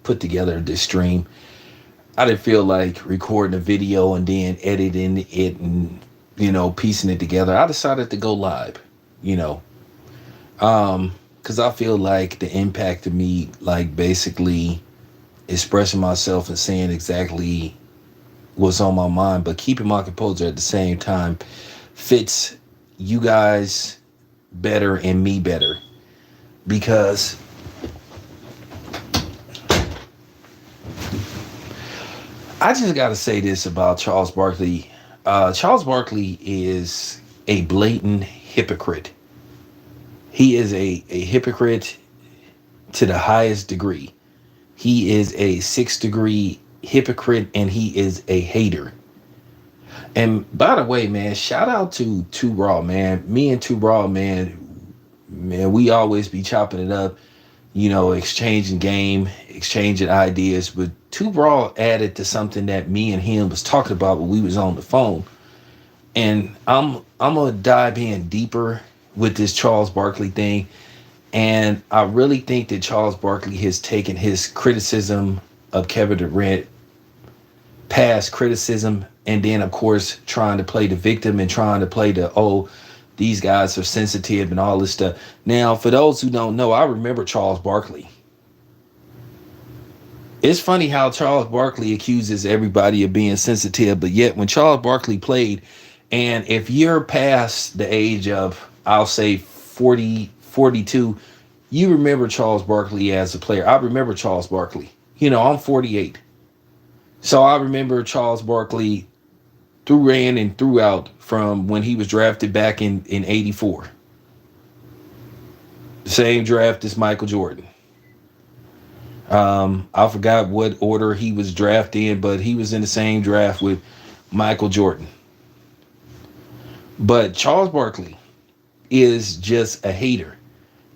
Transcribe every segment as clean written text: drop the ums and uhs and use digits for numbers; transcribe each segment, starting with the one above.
put together this stream. I didn't feel like recording a video and then editing it and piecing it together. I decided to go live. You know, because I feel like the impact of me, like basically expressing myself and saying exactly what's on my mind, but keeping my composure at the same time fits you guys better and me better. Because I just got to say this about Charles Barkley. Charles Barkley is a blatant hypocrite. He is a hypocrite to the highest degree. He is a sixth degree hypocrite and he is a hater. And by the way, man, shout out to Two Raw, man. Me and Two Raw, man, we always be chopping it up, exchanging game, exchanging ideas. But Two Raw added to something that me and him was talking about when we was on the phone. And I'm gonna dive in deeper with this Charles Barkley thing. And I really think that Charles Barkley has taken his criticism of Kevin Durant, past criticism, and then of course trying to play the victim and trying to play the, oh, these guys are sensitive and all this stuff. Now, for those who don't know, I remember Charles Barkley. It's funny how Charles Barkley accuses everybody of being sensitive, but yet when Charles Barkley played, and if you're past the age of, I'll say 40, 42, you remember Charles Barkley as a player. I remember Charles Barkley. I'm 48. So I remember Charles Barkley through in and throughout from when he was drafted back in 84. The same draft as Michael Jordan. I forgot what order he was drafted in, but he was in the same draft with Michael Jordan. But Charles Barkley is just a hater.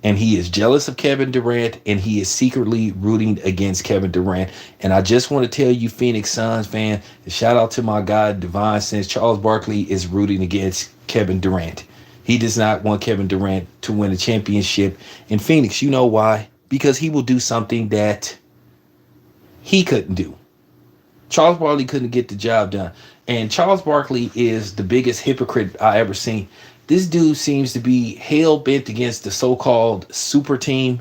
And he is jealous of Kevin Durant, and he is secretly rooting against Kevin Durant. And I just want to tell you, Phoenix Suns fan, shout out to my guy, Divine Sense. Charles Barkley is rooting against Kevin Durant. He does not want Kevin Durant to win a championship in Phoenix. You know why? Because he will do something that he couldn't do. Charles Barkley couldn't get the job done. And Charles Barkley is the biggest hypocrite I ever seen. This dude seems to be hell-bent against the so-called super team.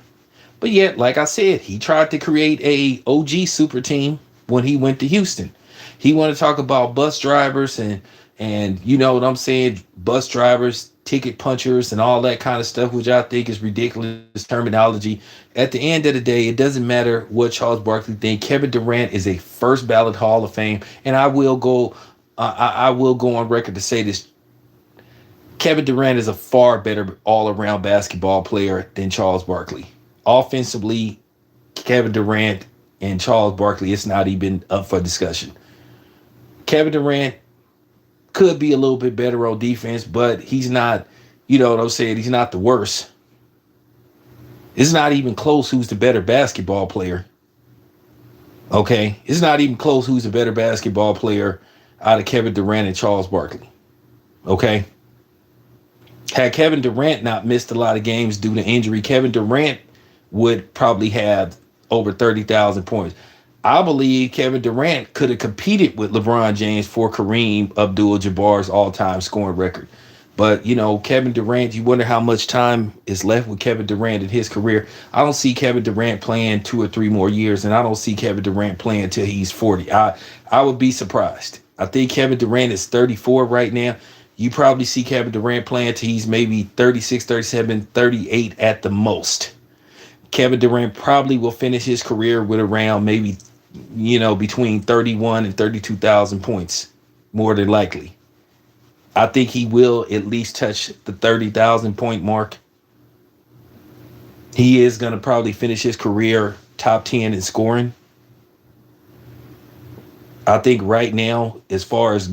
But yet, like I said, he tried to create a OG super team when he went to Houston. He wanted to talk about bus drivers and you know what I'm saying, bus drivers, ticket punchers, and all that kind of stuff, which I think is ridiculous terminology. At the end of the day, it doesn't matter what Charles Barkley thinks. Kevin Durant is a first ballot Hall of Fame, and I will go on record to say this. Kevin Durant is a far better all-around basketball player than Charles Barkley. Offensively, Kevin Durant and Charles Barkley, it's not even up for discussion. Kevin Durant could be a little bit better on defense, but he's not, you know what I'm saying, he's not the worst. It's not even close who's the better basketball player. Okay? It's not even close who's the better basketball player out of Kevin Durant and Charles Barkley. Okay? Had Kevin Durant not missed a lot of games due to injury, Kevin Durant would probably have over 30,000 points. I believe Kevin Durant could have competed with LeBron James for Kareem Abdul-Jabbar's all-time scoring record. But, Kevin Durant, you wonder how much time is left with Kevin Durant in his career. I don't see Kevin Durant playing 2 or 3 more years, and I don't see Kevin Durant playing until he's 40. I would be surprised. I think Kevin Durant is 34 right now. You probably see Kevin Durant playing till he's maybe 36, 37, 38 at the most. Kevin Durant probably will finish his career with around maybe, between 31 and 32,000 points, more than likely. I think he will at least touch the 30,000 point mark. He is going to probably finish his career top 10 in scoring. I think right now, as far as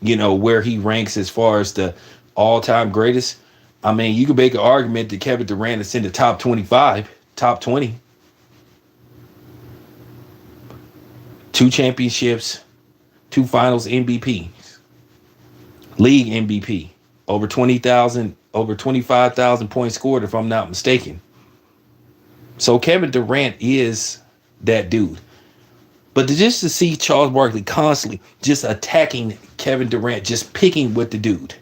where he ranks as far as the all-time greatest, I mean, you could make an argument that Kevin Durant is in the top 25, top 20. 2 championships, 2 finals MVP, league MVP, over 20,000, over 25,000 points scored, if I'm not mistaken. So Kevin Durant is that dude. But just to see Charles Barkley constantly just attacking Kevin Durant, just picking with the dude.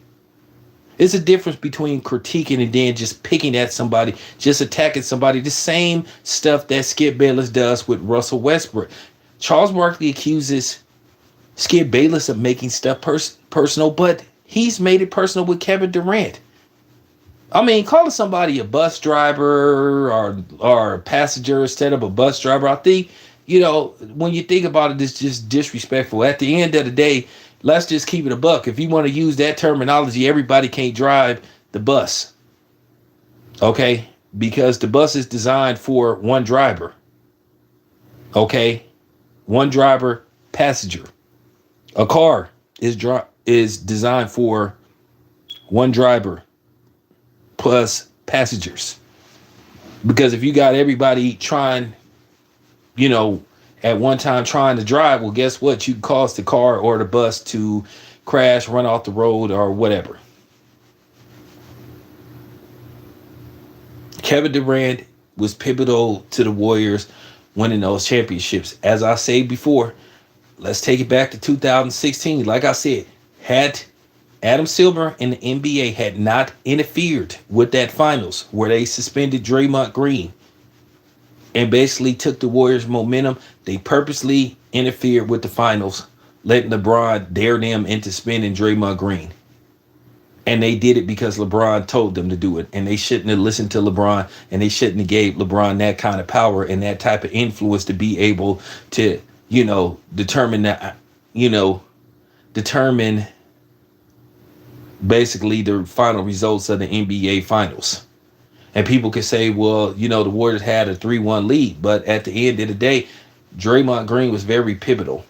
It's a difference between critiquing and then just picking at somebody, just attacking somebody. The same stuff that Skip Bayless does with Russell Westbrook. Charles Barkley accuses Skip Bayless of making stuff personal, but he's made it personal with Kevin Durant. I mean, calling somebody a bus driver or a passenger instead of a bus driver, I think, when you think about it, it's just disrespectful. At the end of the day, let's just keep it a buck. If you want to use that terminology, everybody can't drive the bus. Okay? Because the bus is designed for one driver. Okay? One driver, passenger. A car is designed for one driver plus passengers. Because if you got everybody trying, at one time trying to drive, well, guess what? You cause the car or the bus to crash, run off the road, or whatever. Kevin Durant was pivotal to the Warriors winning those championships. As I said before, let's take it back to 2016. Like I said, had Adam Silver and the NBA had not interfered with that finals where they suspended Draymond Green and basically took the Warriors' momentum, they purposely interfered with the finals, letting LeBron dare them into spending Draymond Green. And they did it because LeBron told them to do it. And they shouldn't have listened to LeBron, and they shouldn't have gave LeBron that kind of power and that type of influence to be able to, determine basically the final results of the NBA finals. And people could say, well, the Warriors had a 3-1 lead. But at the end of the day, Draymond Green was very pivotal.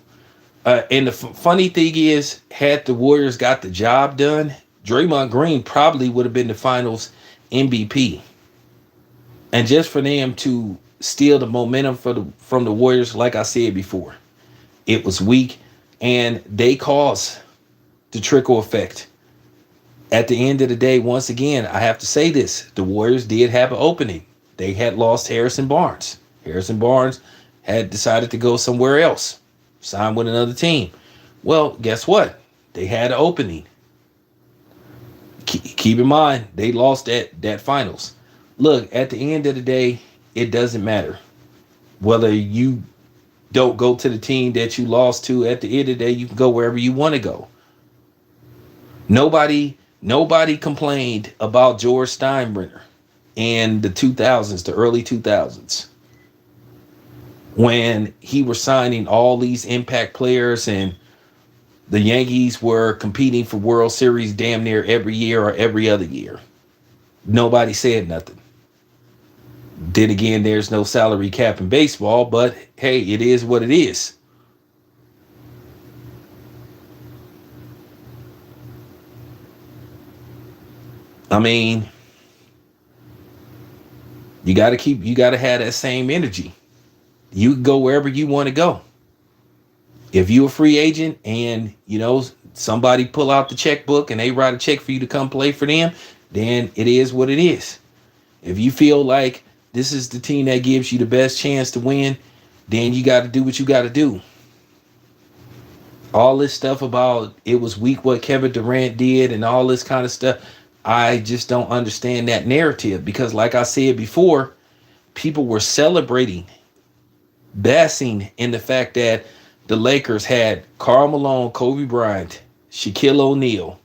And the funny thing is, had the Warriors got the job done, Draymond Green probably would have been the finals MVP. And just for them to steal the momentum from the Warriors, like I said before, it was weak. And they caused the trickle effect. At the end of the day, once again, I have to say this. The Warriors did have an opening. They had lost Harrison Barnes. Harrison Barnes had decided to go somewhere else, sign with another team. Well, guess what? They had an opening. Keep in mind, they lost that finals. Look, at the end of the day, it doesn't matter. Whether you don't go to the team that you lost to, at the end of the day, you can go wherever you want to go. Nobody complained about George Steinbrenner in the 2000s, the early 2000s, when he was signing all these impact players and the Yankees were competing for World Series damn near every year or every other year. Nobody said nothing. Then again, there's no salary cap in baseball, but hey, it is what it is. I mean, you got to have that same energy. You can go wherever you want to go. If you're a free agent and, somebody pull out the checkbook and they write a check for you to come play for them, then it is what it is. If you feel like this is the team that gives you the best chance to win, then you got to do what you got to do. All this stuff about it was weak what Kevin Durant did and all this kind of stuff, I just don't understand that narrative because, like I said before, people were celebrating, basking in the fact that the Lakers had Karl Malone, Kobe Bryant, Shaquille O'Neal,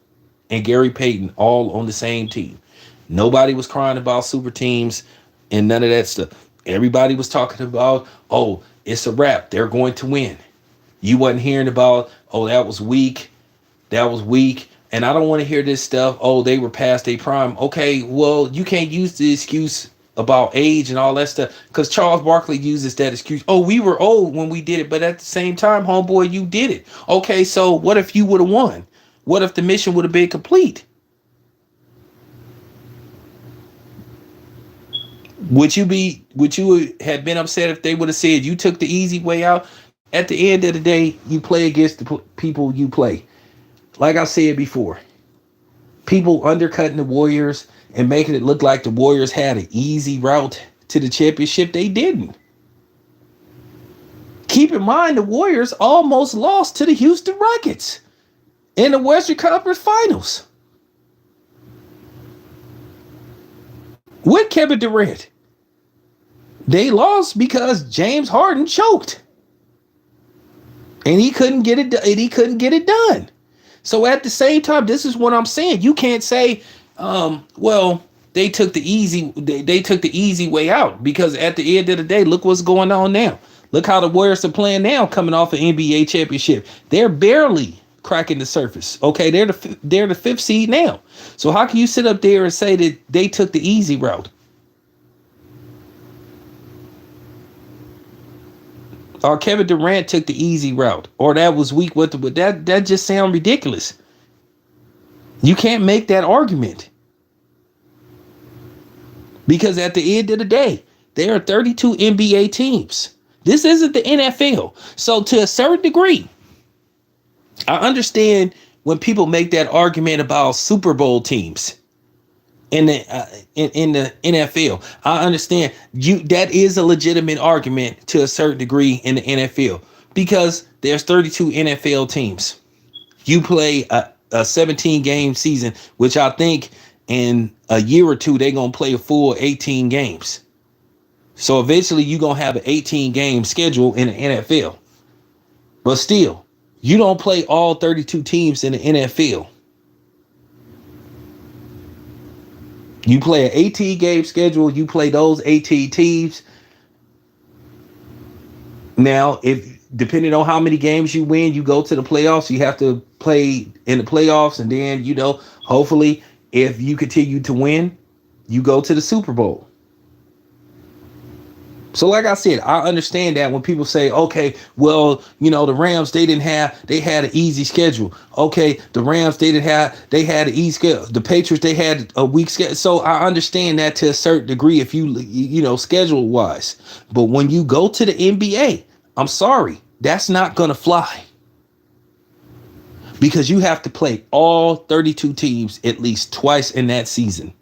and Gary Payton all on the same team. Nobody was crying about super teams and none of that stuff. Everybody was talking about, oh, it's a wrap. They're going to win. You wasn't hearing about, oh, that was weak. That was weak. And I don't want to hear this stuff. Oh, they were past their prime. Okay, well, you can't use the excuse about age and all that stuff because Charles Barkley uses that excuse. Oh, we were old when we did it, but at the same time, homeboy, you did it. Okay, so what if you would have won? What if the mission would have been complete? Would you have been upset if they would have said you took the easy way out? At the end of the day, you play against the people you play. Like I said before, people undercutting the Warriors and making it look like the Warriors had an easy route to the championship. They didn't. Keep in mind, the Warriors almost lost to the Houston Rockets in the Western Conference Finals with Kevin Durant. They lost because James Harden choked, and he couldn't get it done. So at the same time, this is what I'm saying. You can't say, well, they took the easy way out, because at the end of the day, look what's going on now. Look how the Warriors are playing now, coming off an NBA championship. They're barely cracking the surface. Okay, they're the fifth seed now. So how can you sit up there and say that they took the easy route? Or Kevin Durant took the easy route, or that was weak with that just sounds ridiculous. You can't make that argument, because at the end of the day, there are 32 NBA teams. This isn't the NFL. So to a certain degree, I understand when people make that argument about Super Bowl teams in the NFL. I understand that is a legitimate argument to a certain degree in the NFL, because there's 32 NFL teams. You play a 17 game season, which I think in a year or two they're gonna play a full 18 games. So eventually you're gonna have an 18 game schedule in the NFL. But still, you don't play all 32 teams in the NFL. You play an 18 game schedule. You play those 18 teams. Now, if depending on how many games you win, you go to the playoffs. You have to play in the playoffs, and then hopefully, if you continue to win, you go to the Super Bowl. So like I said, I understand that when people say, okay, well, the Rams, they had an easy schedule. Okay, the Rams, they had an easy schedule. The Patriots, they had a weak schedule. So I understand that to a certain degree, if you schedule wise. But when you go to the NBA, I'm sorry, that's not going to fly. Because you have to play all 32 teams at least twice in that season.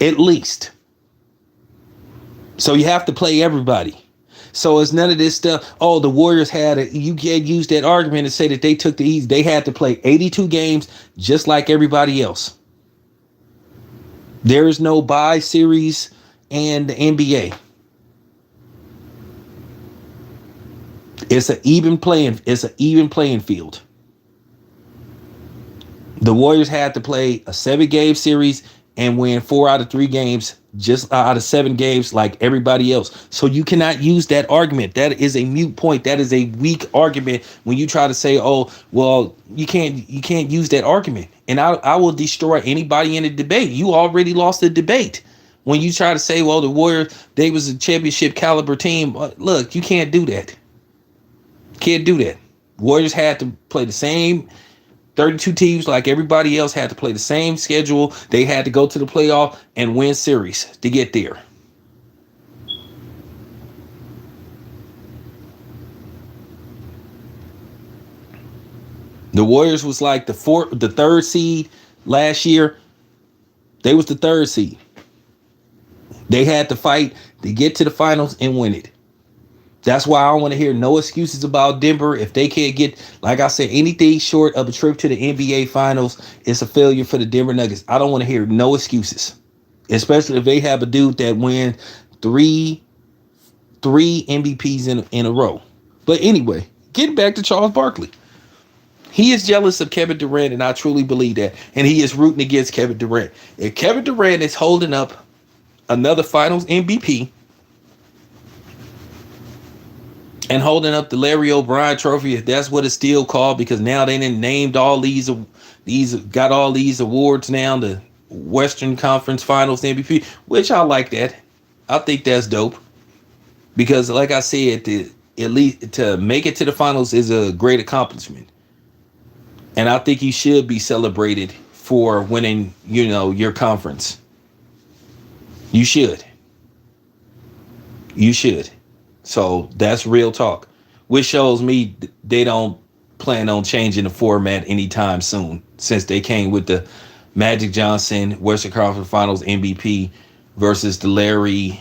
At least. So you have to play everybody. So it's none of this stuff. Oh, the Warriors you can't use that argument and say that they took the easy. They had to play 82 games just like everybody else. There is no bye series in the NBA. It's an even playing field. The Warriors had to play a 7-game series and win 4 out of 3 games, just out of 7 games, like everybody else. So you cannot use that argument. That is a moot point. That is a weak argument when you try to say, oh, well, you can't use that argument. And I will destroy anybody in the debate. You already lost the debate when you try to say, well, the Warriors, they was a championship caliber team. Look, you can't do that. Can't do that. Warriors had to play the same 32 teams like everybody else, had to play the same schedule. They had to go to the playoff and win series to get there. The Warriors was like the third seed last year. They was the third seed. They had to fight to get to the finals and win it. That's why I don't want to hear no excuses about Denver. If they can't get, like I said, anything short of a trip to the NBA Finals, it's a failure for the Denver Nuggets. I don't want to hear no excuses, especially if they have a dude that wins three MVPs in a row. But anyway, getting back to Charles Barkley. He is jealous of Kevin Durant, and I truly believe that. And he is rooting against Kevin Durant. If Kevin Durant is holding up another Finals MVP and holding up the Larry O'Brien Trophy, if that's what it's still called, because now they done named all these got all these awards now, the Western Conference Finals MVP, which I like that. I think that's dope, because like I said, at least to make it to the finals is a great accomplishment. And I think you should be celebrated for winning, your conference. You should. You should. So that's real talk, which shows me they don't plan on changing the format anytime soon, since they came with the Magic Johnson Western Conference Finals MVP versus the Larry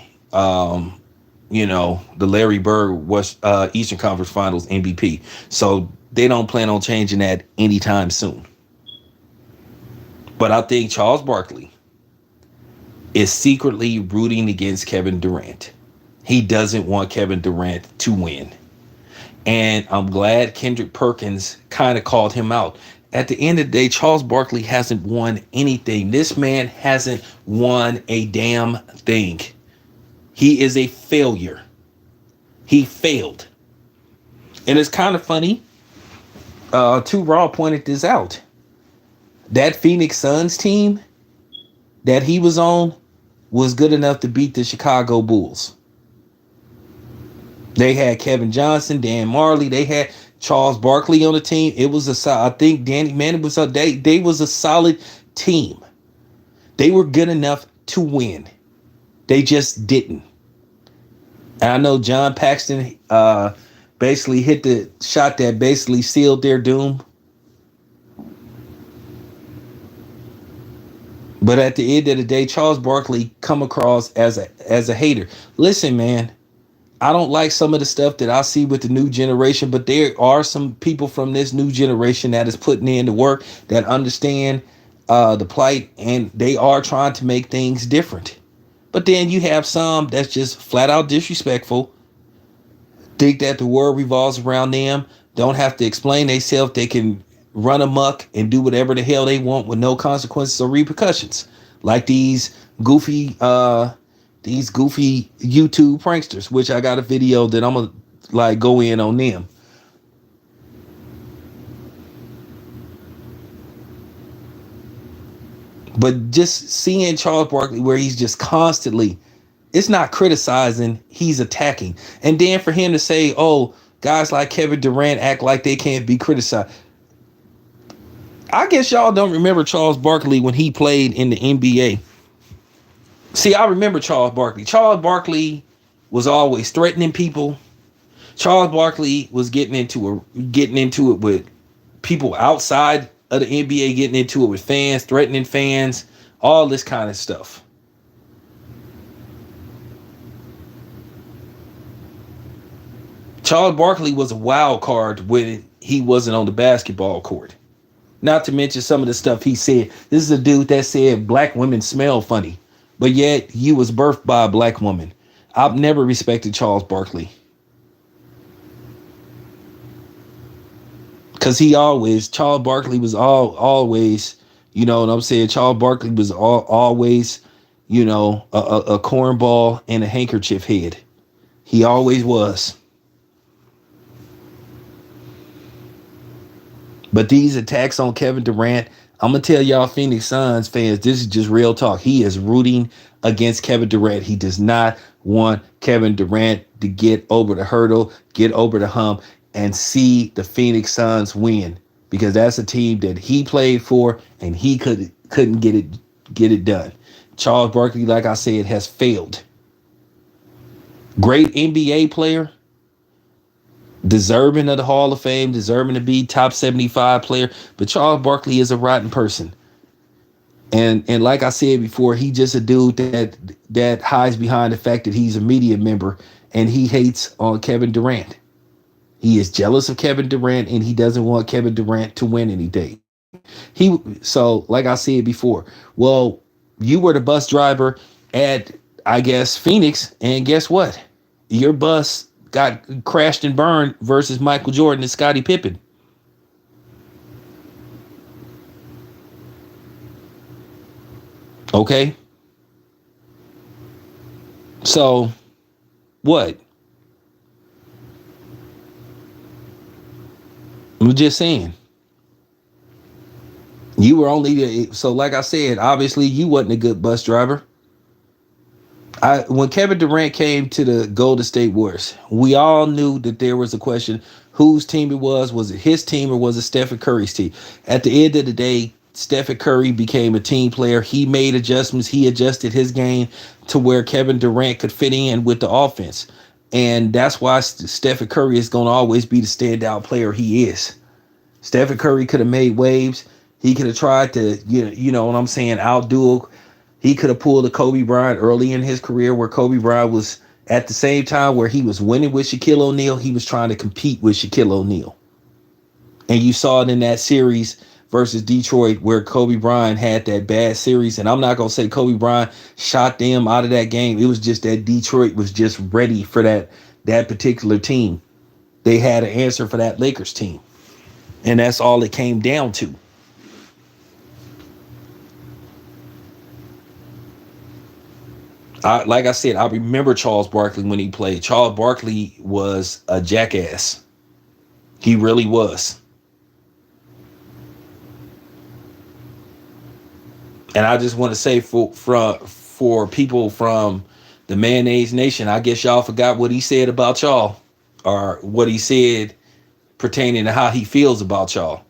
the Larry Bird was Eastern Conference Finals MVP. So they don't plan on changing that anytime soon. But I think Charles Barkley is secretly rooting against Kevin Durant. He doesn't want Kevin Durant to win. And I'm glad Kendrick Perkins kind of called him out. At the end of the day, Charles Barkley hasn't won anything. This man hasn't won a damn thing. He is a failure. He failed. And it's kind of funny. Two Raw pointed this out. That Phoenix Suns team that he was on was good enough to beat the Chicago Bulls. They had Kevin Johnson, Dan Marley. They had Charles Barkley on the team. It was I think Danny Manning was they was a solid team. They were good enough to win. They just didn't. And I know John Paxson basically hit the shot that basically sealed their doom. But at the end of the day, Charles Barkley come across as a hater. Listen, man, I don't like some of the stuff that I see with the new generation, but there are some people from this new generation that is putting in the work, that understand the plight, and they are trying to make things different. But then you have some that's just flat out disrespectful, think that the world revolves around them, don't have to explain themselves, they can run amok and do whatever the hell they want with no consequences or repercussions. Like these goofy YouTube pranksters, which I got a video that I'm gonna like go in on them. But just seeing Charles Barkley where he's just constantly, it's not criticizing, he's attacking. And then for him to say, oh, guys like Kevin Durant act like they can't be criticized. I guess y'all don't remember Charles Barkley when he played in the NBA. See, I remember Charles Barkley. Charles Barkley was always threatening people. Charles Barkley was getting into it with people outside of the NBA, getting into it with fans, threatening fans, all this kind of stuff. Charles Barkley was a wild card when he wasn't on the basketball court. Not to mention some of the stuff he said. This is a dude that said black women smell funny, but yet you was birthed by a black woman. I've never respected Charles Barkley. Because Charles Barkley was always, you know what I'm saying? Charles Barkley was always, a cornball and a handkerchief head. He always was. But these attacks on Kevin Durant, I'm going to tell y'all Phoenix Suns fans, this is just real talk. He is rooting against Kevin Durant. He does not want Kevin Durant to get over the hurdle, get over the hump, and see the Phoenix Suns win, because that's a team that he played for and he couldn't get it done. Charles Barkley, like I said, has failed. Great NBA player, deserving of the Hall of Fame, deserving to be top 75 player, but Charles Barkley is a rotten person. And like I said before, he just a dude that hides behind the fact that he's a media member, and he hates on Kevin Durant. He is jealous of Kevin Durant, and he doesn't want Kevin Durant to win anything. So like I said before, well, you were the bus driver at, I guess, Phoenix, and guess what? Your bus got crashed and burned versus Michael Jordan and Scottie Pippen. Okay. So what? I'm just saying. You were so like I said, obviously you wasn't a good bus driver. When Kevin Durant came to the Golden State Warriors, we all knew that there was a question whose team it was. Was it his team or was it Stephen Curry's team? At the end of the day, Stephen Curry became a team player. He made adjustments. He adjusted his game to where Kevin Durant could fit in with the offense. And that's why Stephen Curry is going to always be the standout player he is. Stephen Curry could have made waves. He could have tried to, you know what I'm saying, outdo. He could have pulled a Kobe Bryant early in his career, where Kobe Bryant was At the same time where he was winning with Shaquille O'Neal, he was trying to compete with Shaquille O'Neal. And you saw it in that series versus Detroit where Kobe Bryant had that bad series. And I'm not going to say Kobe Bryant shot them out of that game. It was just that Detroit was just ready for that particular team. They had an answer for that Lakers team. And that's all it came down to. Like I said, I remember Charles Barkley when he played. Charles Barkley was a jackass. He really was. And I just want to say for people from the Mayonnaise Nation, I guess y'all forgot what he said about y'all, or what he said pertaining to how he feels about y'all.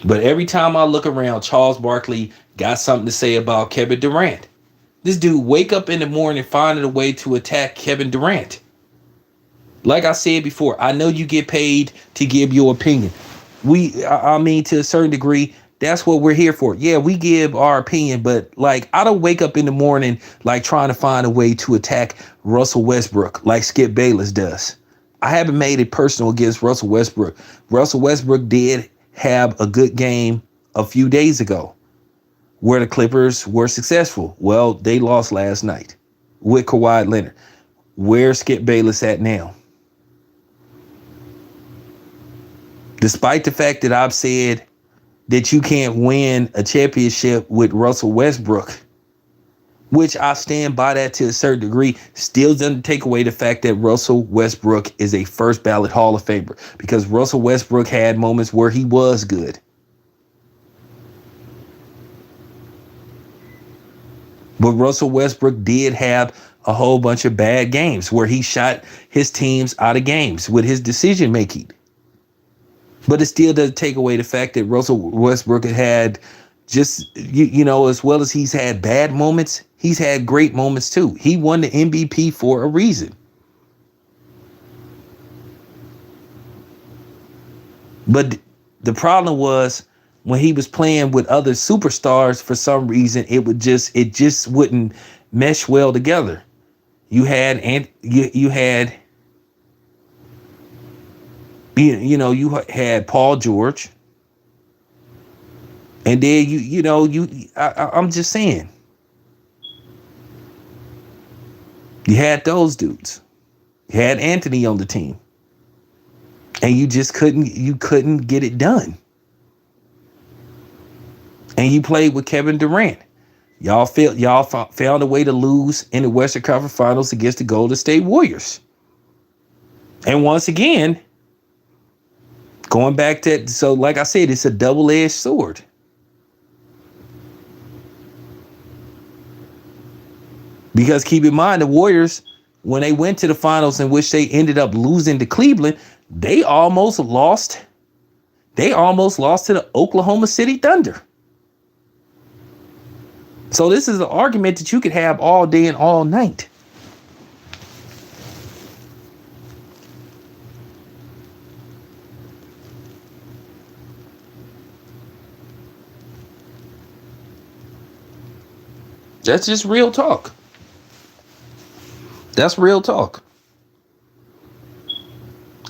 But every time I look around, Charles Barkley got something to say about Kevin Durant. This dude wake up in the morning finding a way to attack Kevin Durant. Like I said before, I know you get paid to give your opinion. I mean, to a certain degree, that's what we're here for. Yeah, we give our opinion, but like, I don't wake up in the morning like trying to find a way to attack Russell Westbrook like Skip Bayless does. I haven't made it personal against Russell Westbrook. Russell Westbrook did have a good game a few days ago where the Clippers were successful. Well, they lost last night with Kawhi Leonard. Where's Skip Bayless at now? Despite the fact that I've said that you can't win a championship with Russell Westbrook, which I stand by that to a certain degree, still doesn't take away the fact that Russell Westbrook is a first ballot Hall of Famer, because Russell Westbrook had moments where he was good. But Russell Westbrook did have a whole bunch of bad games where he shot his teams out of games with his decision making. But it still doesn't take away the fact that Russell Westbrook had just, as well as he's had bad moments, he's had great moments too. He won the MVP for a reason. But the problem was when he was playing with other superstars, for some reason, it just wouldn't mesh well together. You had Paul George, and then I'm just saying, you had those dudes. You had Anthony on the team, and you couldn't get it done. And you played with Kevin Durant. Y'all found a way to lose in the Western Conference Finals against the Golden State Warriors. And once again, going back to, so like I said, it's a double-edged sword. Because keep in mind, the Warriors, when they went to the finals in which they ended up losing to Cleveland, they almost lost to the Oklahoma City Thunder. So this is an argument that you could have all day and all night. That's just real talk. That's real talk.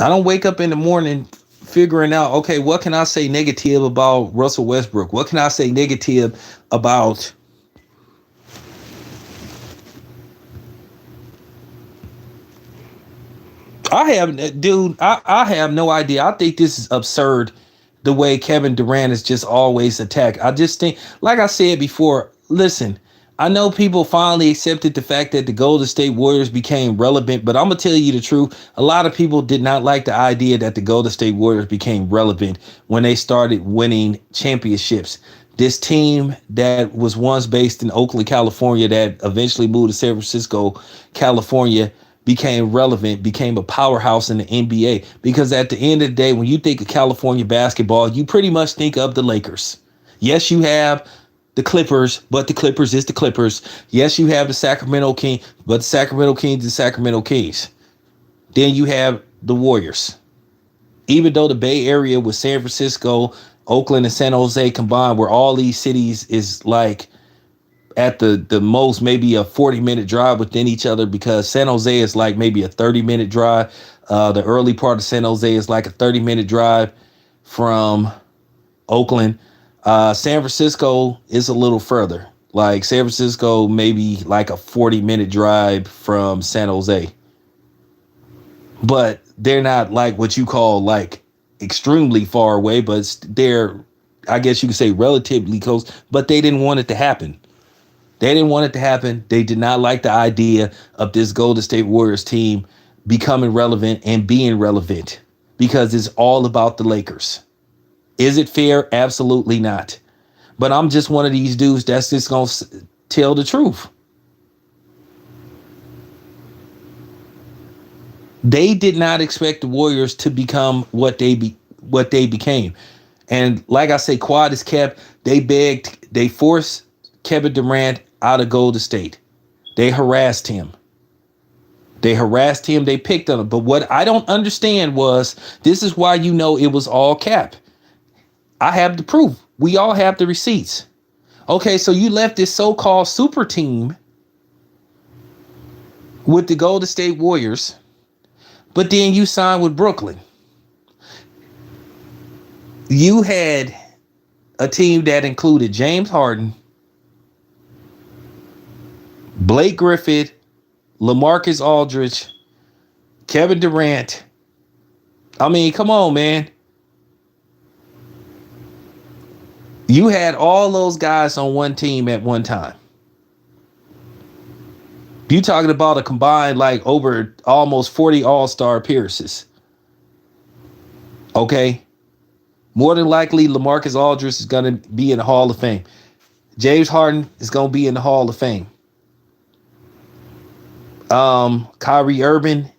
I don't wake up in the morning figuring out, okay, what can I say negative about Russell Westbrook? What can I say negative about I have no idea. I think this is absurd the way Kevin Durant is just always attacked. I just think, like I said before, listen, I know people finally accepted the fact that the Golden State Warriors became relevant, but I'm going to tell you the truth. A lot of people did not like the idea that the Golden State Warriors became relevant when they started winning championships. This team that was once based in Oakland, California, that eventually moved to San Francisco, California, became relevant, became a powerhouse in the NBA. Because at the end of the day, when you think of California basketball, you pretty much think of the Lakers. Yes, you have the Clippers, but the Clippers is the Clippers. Yes, you have the Sacramento Kings, but the Sacramento Kings is Sacramento Kings. Then you have the Warriors. Even though the Bay Area with San Francisco, Oakland, and San Jose combined, where all these cities is like at the most maybe a 40-minute drive within each other, because San Jose is like maybe a 30-minute drive. The early part of San Jose is like a 30-minute drive from Oakland. San Francisco is a little further. Like San Francisco, maybe like a 40-minute drive from San Jose. But they're not like what you call like extremely far away, but they're, I guess you could say, relatively close. But they didn't want it to happen. They didn't want it to happen. They did not like the idea of this Golden State Warriors team becoming relevant and being relevant, because it's all about the Lakers. Is it fair? Absolutely not. But I'm just one of these dudes that's just going to tell the truth. They did not expect the Warriors to become what they became. And like I say, quiet is kept. They forced Kevin Durant out of Golden State. They harassed him. They picked on him. But what I don't understand was, this is why you know it was all cap. I have the proof. We all have the receipts. Okay, so you left this so-called super team with the Golden State Warriors, but then you signed with Brooklyn. You had a team that included James Harden, Blake Griffin, LaMarcus Aldridge, Kevin Durant. I mean, come on, man. You had all those guys on one team at one time. You talking about a combined like over almost 40 All-Star appearances. Okay. More than likely, LaMarcus Aldridge is going to be in the Hall of Fame. James Harden is going to be in the Hall of Fame. Kyrie Irving,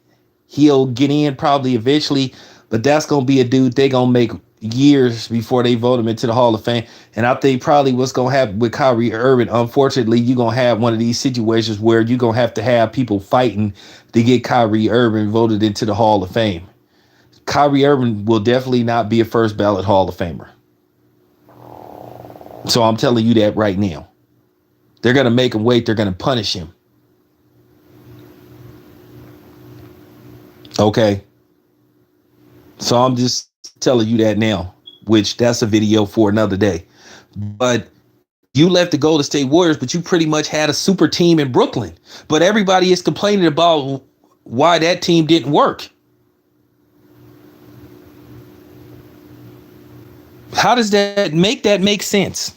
he'll get in probably eventually, but that's going to be a dude they're going to make years before they vote him into the Hall of Fame. And I think probably what's going to happen with Kyrie Irving, unfortunately, you're going to have one of these situations where you're going to have people fighting to get Kyrie Irving voted into the Hall of Fame. Kyrie Irving will definitely not be a first ballot Hall of Famer. So I'm telling you that right now. They're going to make him wait. They're going to punish him. Okay. So I'm just telling you that now, which that's a video for another day. But you left the Golden State Warriors, but you pretty much had a super team in Brooklyn. But everybody is complaining about why that team didn't work. How does that make sense?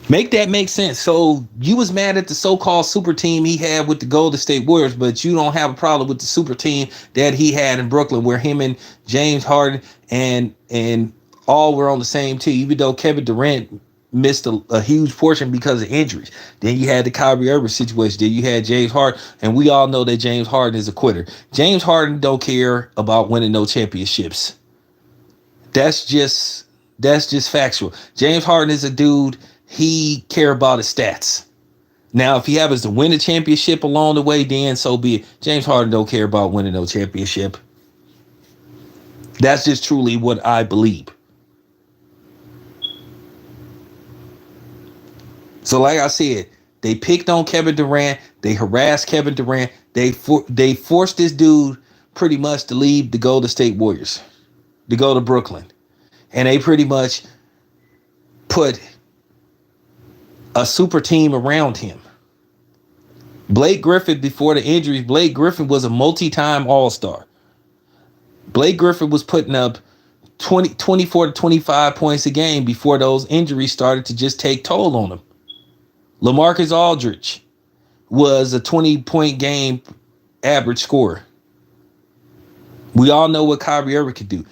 Make that make sense. So you was mad at the so-called super team he had with the Golden State Warriors, but you don't have a problem with the super team that he had in Brooklyn, where him and James Harden and all were on the same team, even though Kevin Durant missed a huge portion because of injuries. Then you had the Kyrie Irving situation. Then you had James Harden, and we all know that James Harden is a quitter. James Harden don't care about winning no championships. That's just factual. James Harden is a dude, he care about his stats. Now, if he happens to win a championship along the way, then so be it. James Harden don't care about winning no championship. That's just truly what I believe. So like I said, they picked on Kevin Durant. They harassed Kevin Durant. They forced this dude pretty much to leave the Golden State Warriors, to go to Brooklyn. And they pretty much put a super team around him. Blake Griffin, before the injuries, Blake Griffin was a multi-time All-Star. Blake Griffin was putting up 24 to 25 points a game before those injuries started to just take toll on him. LaMarcus Aldridge was a 20-point game average scorer. We all know what Kyrie Irving could do.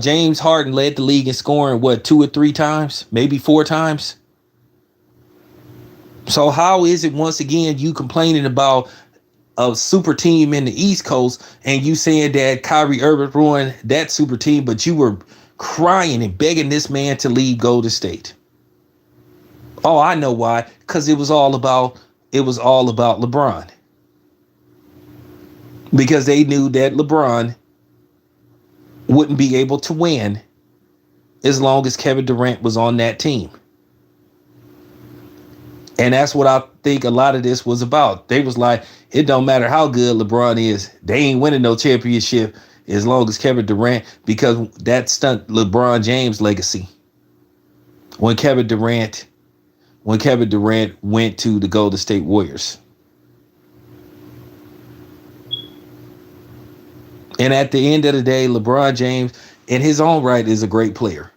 James Harden led the league in scoring, 2 or 3 times, maybe 4 times. So how is it, once again, you complaining about a super team in the East Coast and you saying that Kyrie Irving ruined that super team, but you were crying and begging this man to leave Golden State? Oh, I know why. Because it was all about LeBron. Because they knew that LeBron wouldn't be able to win as long as Kevin Durant was on that team. And that's what I think a lot of this was about. They was like, it don't matter how good LeBron is, they ain't winning no championship as long as Kevin Durant, because that stunt LeBron James legacy. When Kevin Durant went to the Golden State Warriors. And at the end of the day, LeBron James, in his own right, is a great player.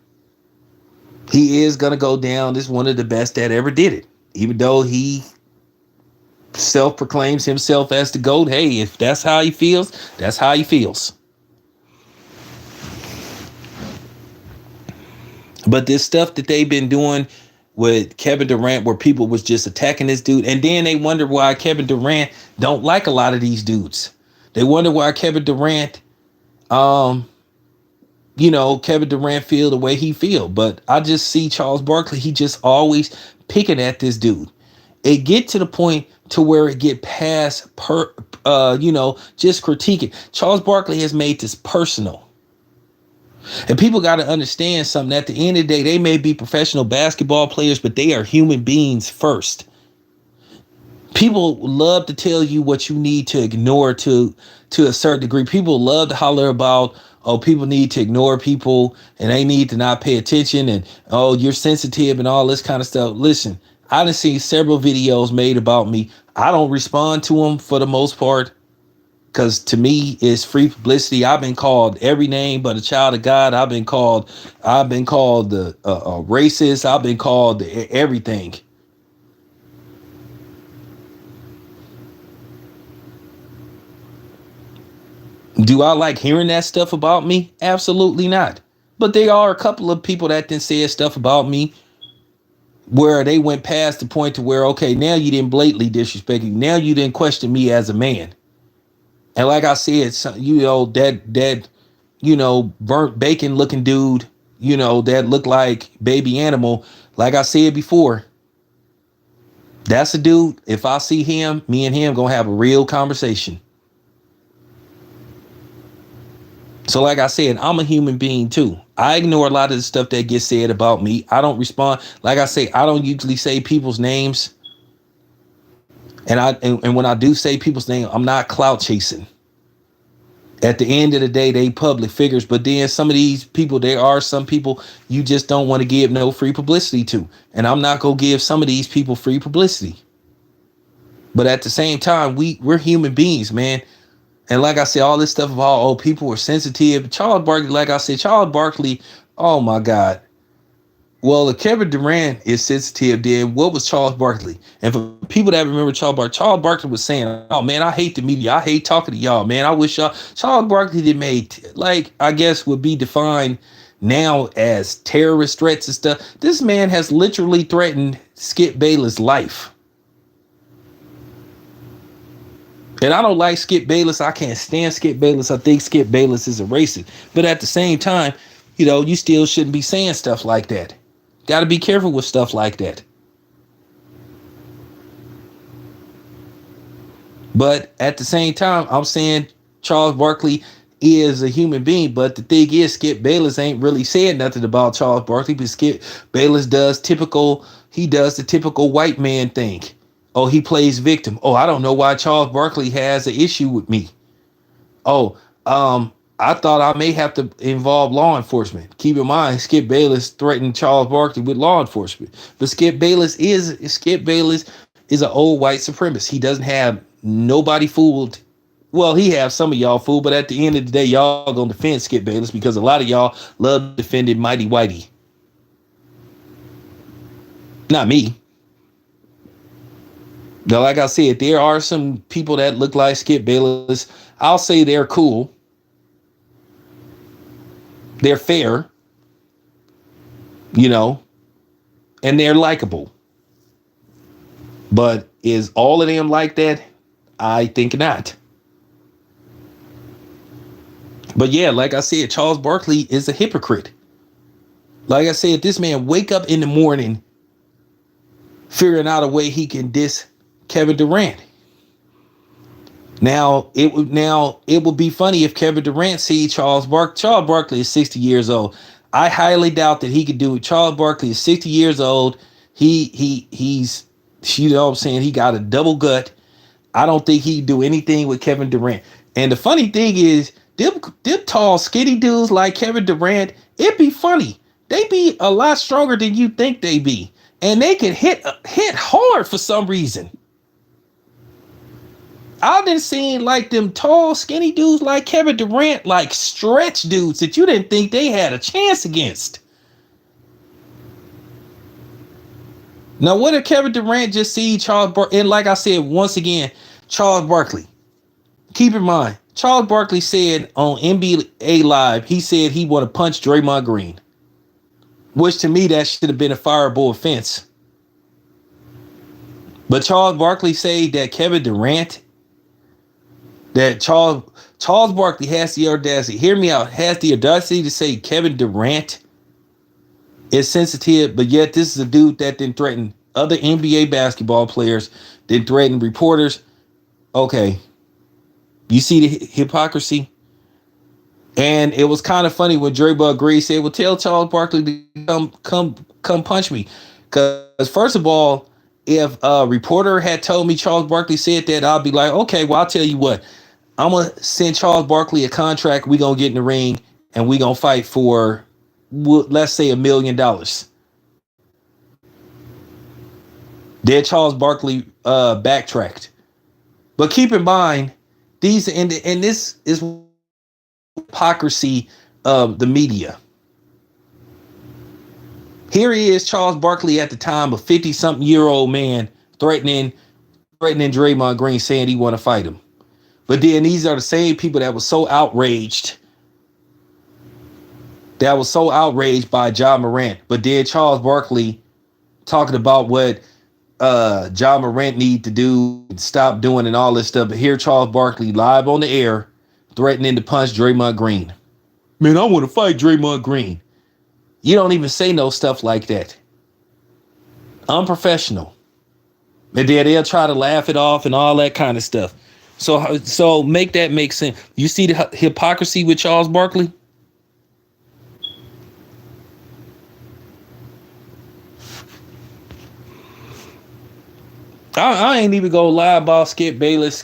He is going to go down as one of the best that ever did it. Even though he self-proclaims himself as the GOAT, hey, if that's how he feels, that's how he feels. But this stuff that they've been doing with Kevin Durant, where people was just attacking this dude, and then they wonder why Kevin Durant don't like a lot of these dudes. They wonder why Kevin Durant, Kevin Durant feel the way he feel. But I just see Charles Barkley, he just always picking at this dude. It get to the point to where it get past just critiquing. Charles Barkley has made this personal. And people got to understand something. At the end of the day, they may be professional basketball players, but they are human beings first. People love to tell you what you need to ignore to a certain degree. People love to holler about, oh, people need to ignore people and they need to not pay attention, and oh, you're sensitive and all this kind of stuff. Listen, I done seen several videos made about me. I don't respond to them for the most part, because to me it's free publicity. I've been called every name but a child of God. I've been called the racist. I've been called everything. Do I like hearing that stuff about me? Absolutely not. But there are a couple of people that then said stuff about me where they went past the point to where, okay, now you didn't blatantly disrespect me. Now you didn't question me as a man. And like I said, that burnt bacon looking dude, that looked like Baby Animal. Like I said before, that's a dude. If I see him, me and him gonna have a real conversation. So like I said, I'm a human being too. I ignore a lot of the stuff that gets said about me. I don't respond. Like I say, I don't usually say people's names. And when I do say people's name, I'm not clout chasing. At the end of the day, they public figures. But then some of these people, there are some people you just don't want to give no free publicity to. And I'm not going to give some of these people free publicity. But at the same time, we're human beings, man. And like I said, all this stuff about, oh, people are sensitive. Charles Barkley, like I said, Charles Barkley, oh my God. Well, if Kevin Durant is sensitive, then what was Charles Barkley? And for people that remember Charles Barkley was saying, oh man, I hate the media. I hate talking to y'all, man. I wish y'all. Charles Barkley did made, like, I guess would be defined now as terrorist threats and stuff. This man has literally threatened Skip Bayless' life. And I don't like Skip Bayless. I can't stand Skip Bayless. I think Skip Bayless is a racist. But at the same time, you still shouldn't be saying stuff like that. Got to be careful with stuff like that. But at the same time, I'm saying Charles Barkley is a human being. But the thing is, Skip Bayless ain't really said nothing about Charles Barkley, because Skip Bayless does the typical white man thing. Oh, he plays victim. Oh, I don't know why Charles Barkley has an issue with me. Oh, I thought I may have to involve law enforcement. Keep in mind, Skip Bayless threatened Charles Barkley with law enforcement. But Skip Bayless is an old white supremacist. He doesn't have nobody fooled. Well, he have some of y'all fooled, but at the end of the day, y'all gonna defend Skip Bayless, because a lot of y'all love defending Mighty Whitey. Not me. Now, like I said, there are some people that look like Skip Bayless. I'll say they're cool. They're fair, and they're likable. But is all of them like that? I think not. But yeah, like I said, Charles Barkley is a hypocrite. Like I said, this man wake up in the morning figuring out a way he can diss Kevin Durant. Now it would be funny if Kevin Durant see Charles Barkley is 60 years old. I highly doubt that he could do it. Charles Barkley is 60 years old. He's you know what I'm saying, he got a double gut. I don't think he'd do anything with Kevin Durant. And the funny thing is, them tall, skinny dudes like Kevin Durant, it'd be funny. They be a lot stronger than you think they be. And they can hit hard for some reason. I didn't see like them tall, skinny dudes like Kevin Durant, like stretch dudes that you didn't think they had a chance against. Now, what if Kevin Durant just see Charles Barkley? And like I said, once again, Charles Barkley. Keep in mind, Charles Barkley said on NBA Live, he said he want to punch Draymond Green. Which to me, that should have been a fireable offense. But Charles Barkley said that Kevin Durant, that Charles Barkley has the audacity, hear me out, has the audacity to say Kevin Durant is sensitive, but yet this is a dude that didn't threaten other NBA basketball players, didn't threaten reporters. Okay. You see the hypocrisy? And it was kind of funny when Draymond Green said, well, tell Charles Barkley to come punch me. Because first of all, if a reporter had told me Charles Barkley said that, I'd be like, okay, well, I'll tell you what. I'm going to send Charles Barkley a contract. We're going to get in the ring and we're going to fight for, let's say, $1 million. Then Charles Barkley backtracked. But keep in mind, these and this is hypocrisy of the media. Here he is, Charles Barkley, at the time, a 50-something-year-old man threatening Draymond Green, saying he want to fight him. But then these are the same people that was so outraged. That was so outraged by Ja Morant. But then Charles Barkley talking about what Ja Morant need to do, stop doing, and all this stuff. But here Charles Barkley live on the air threatening to punch Draymond Green. Man, I want to fight Draymond Green. You don't even say no stuff like that. Unprofessional. And then they'll try to laugh it off and all that kind of stuff. So make that make sense. You see the hypocrisy with Charles Barkley? I ain't even gonna lie about Skip Bayless.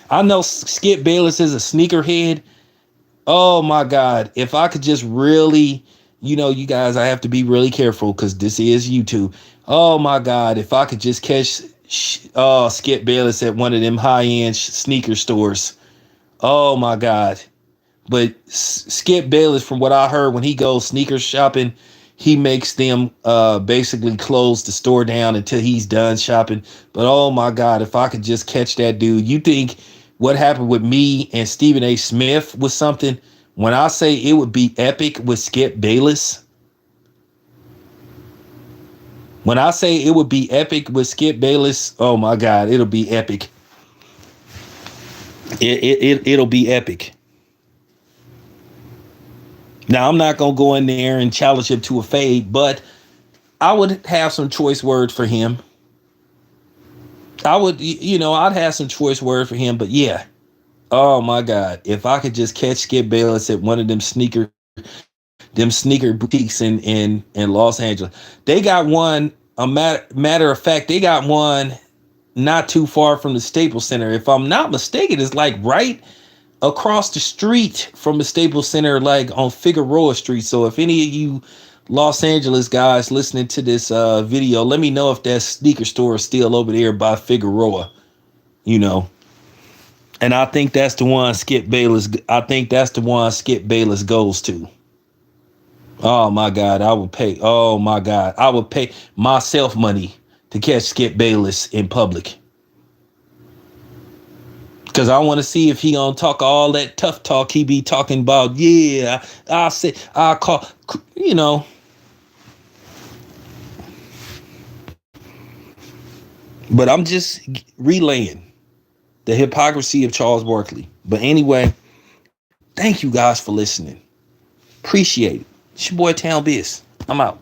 I know Skip Bayless is a sneakerhead. Oh my God. If I could just really, you guys, I have to be really careful because this is YouTube. Oh my God. If I could just catch Skip Bayless at one of them high-end sneaker stores. Oh my God. But Skip Bayless, from what I heard, when he goes sneaker shopping, he makes them basically close the store down until he's done shopping. But oh my God, if I could just catch that dude. You think what happened with me and Stephen A. Smith was something? When I say it would be epic with Skip Bayless. When I say it would be epic with Skip Bayless, oh my God, it'll be epic. It'll be epic. Now, I'm not going to go in there and challenge him to a fade, but I would have some choice words for him. I'd have some choice words for him, but yeah. Oh my God. If I could just catch Skip Bayless at one of them sneaker boutiques in Los Angeles. They got one, matter of fact, they got one not too far from the Staples Center. If I'm not mistaken, it's like right across the street from the Staples Center, like on Figueroa Street. So if any of you Los Angeles guys listening to this video, let me know if that sneaker store is still over there by Figueroa, And I think that's the one Skip Bayless. I think that's the one Skip Bayless goes to. Oh my God, I would pay. Oh my God, I would pay myself money to catch Skip Bayless in public. Because I want to see if he gonna talk all that tough talk he be talking about. Yeah, I'll call, But I'm just relaying the hypocrisy of Charles Barkley. But anyway, thank you guys for listening. Appreciate it. It's your boy Town Biz. I'm out.